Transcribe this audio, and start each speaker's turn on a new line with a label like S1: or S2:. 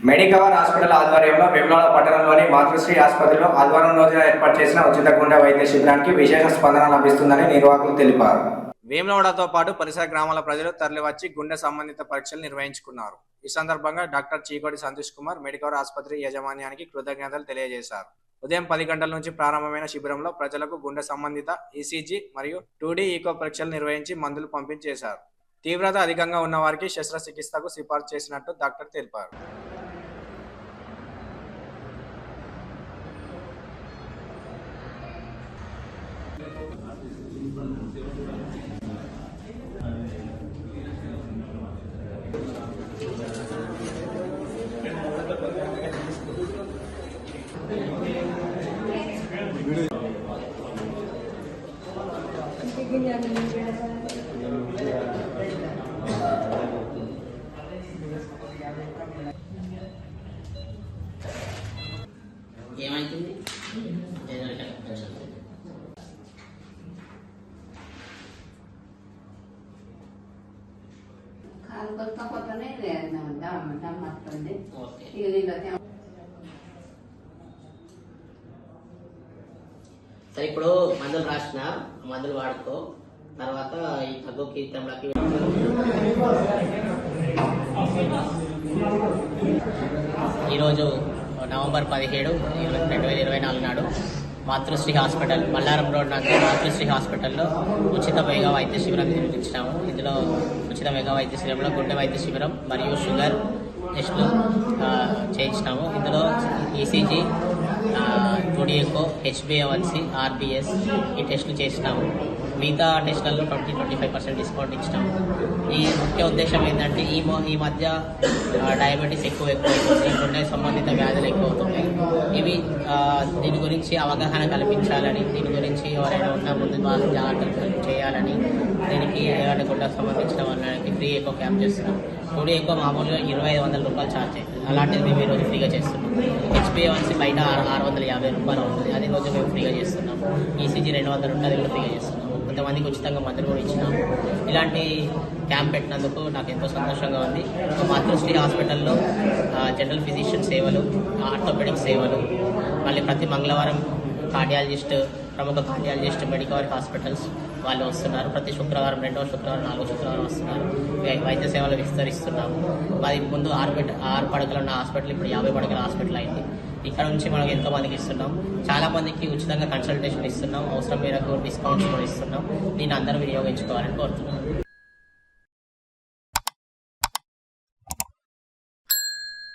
S1: Medicover hospital ఆధ్వర్యంలో వేములవాడ పట్టణంలోని మాతృశ్రీ ఆసుపత్రిలో ఆదివారం రోజున ఏర్పాటు చేసిన ఉచిత గుండె వైద్య శిబిరానికి విశేష స్పందన లభిస్తుందని నిర్వాహకులు తెలిపారు. వేములవాడతో పాటు పరిసర గ్రామాల ప్రజలు తరలివచ్చి గుండె సంబంధిత పరీక్షలు నిర్వహించుకున్నారు. ఈ సందర్భంగా డాక్టర్ చీకోటి సంతోష్ కుమార్ మెడికవర్ ఆసుపత్రి యాజమాన్యానికి కృతజ్ఞతలు తెలియజేశారు. ఉదయం 10 గంటల నుంచి ప్రారంభమైన శిబిరంలో ప్రజలకు గుండె సంబంధిత ఈసీజీ మరియు 2D ఈకో పరీక్షలు నిర్వహించి మందులు పంపించేశారు. తీవ్రత అధికంగా ఉన్న వారికి శస్త్రచికిత్సకు సిఫార్సు చేసినట్టు డాక్టర్ తెలిపారు.
S2: ఏమైతుంది
S3: కొత్తనే దమ్మత్తుంది.
S2: సరే, ఇప్పుడు మందులు రాసిన మందులు వాడుకో. తర్వాత ఈ తగ్గుకి తమ్ములకి ఈరోజు నవంబర్ 17, 2024 నాడు మాతృశ్రీ హాస్పిటల్ మల్లారం రోడ్ నందు మాతృశ్రీ హాస్పిటల్లో ఉచిత మెగా వైద్య శిబిరం నిర్వహించినాము. ఇందులో ఉచిత మెగా వైద్య శిబిరంలో గుండె వైద్య శిబిరం మరియు షుగర్ టెస్టులు చేయించినాము. ఇందులో ECG, 2D echo, HbA1c, RBS ఈ టెస్టులు చేసినాము. మిగతా టెస్టులలో 20-25% డిస్కౌంట్ ఇచ్చినాము. ఈ ముఖ్య ఉద్దేశం ఏంటంటే ఈ మధ్య డయాబెటీస్ ఎక్కువైపోతుంది, గుండె సంబంధిత వ్యాధులు ఎక్కువ అవుతున్నాయి. ఇవి దీని గురించి అవగాహన కల్పించాలని, దీని గురించి ఎవరైనా ఉన్న ముందు వాళ్ళు జాగ్రత్తలు చేయాలని, దీనికి ఏమైనా గుండెకు సంబంధించిన వాళ్ళకి ఫ్రీ ఎకో క్యాంప్ చేస్తున్నాం. 2D ఎకో మామూలుగా 2,500 రూపాయలు ఛార్జ్ అవుతుంది. అలాంటిది మేము ఈరోజు ఫ్రీగా చేస్తున్నాం. HbA1c బయట 650 రూపాయలు అవుతుంది, అది రోజు మేము ఫ్రీగా చేస్తున్నాం. ఈసీజీ 200 ఉంటుంది, అది కూడా ఫ్రీగా చేస్తున్నాం. కొంతమందికి ఉచితంగా మందులు కూడా ఇచ్చినాము. ఇలాంటి క్యాంప్ పెట్టినందుకు నాకు ఎంతో సంతోషంగా ఉంది. మాతృశ్రీ హాస్పిటల్లో జనరల్ ఫిజిషియన్ సేవలు, ఆర్థోపెడిక్ సేవలు, మళ్ళీ ప్రతి మంగళవారం కార్డియాలజిస్ట్, ప్రముఖ కార్డియాలజిస్ట్ మెడికవర్ హాస్పిటల్స్ వాళ్ళు వస్తున్నారు. ప్రతి శుక్రవారం, 2వ శుక్రవారం, 4వ శుక్రవారం వస్తున్నారు. వైద్య సేవలు విస్తరిస్తున్నాము. అది ముందు 6 పడకలు ఉన్న హాస్పిటల్ ఇప్పుడు 50 పడకల హాస్పిటల్ అయింది. ఇక్కడ నుంచి మనం ఎంతో మందికి ఇస్తున్నాం. చాలా మందికి ఉచితంగా కన్సల్టేషన్ ఇస్తున్నాం. అవసరం మేరకు డిస్కౌంట్స్ కూడా ఇస్తున్నాం. దీన్ని అందరూ వినియోగించుకోవాలని కోరుతున్నాం.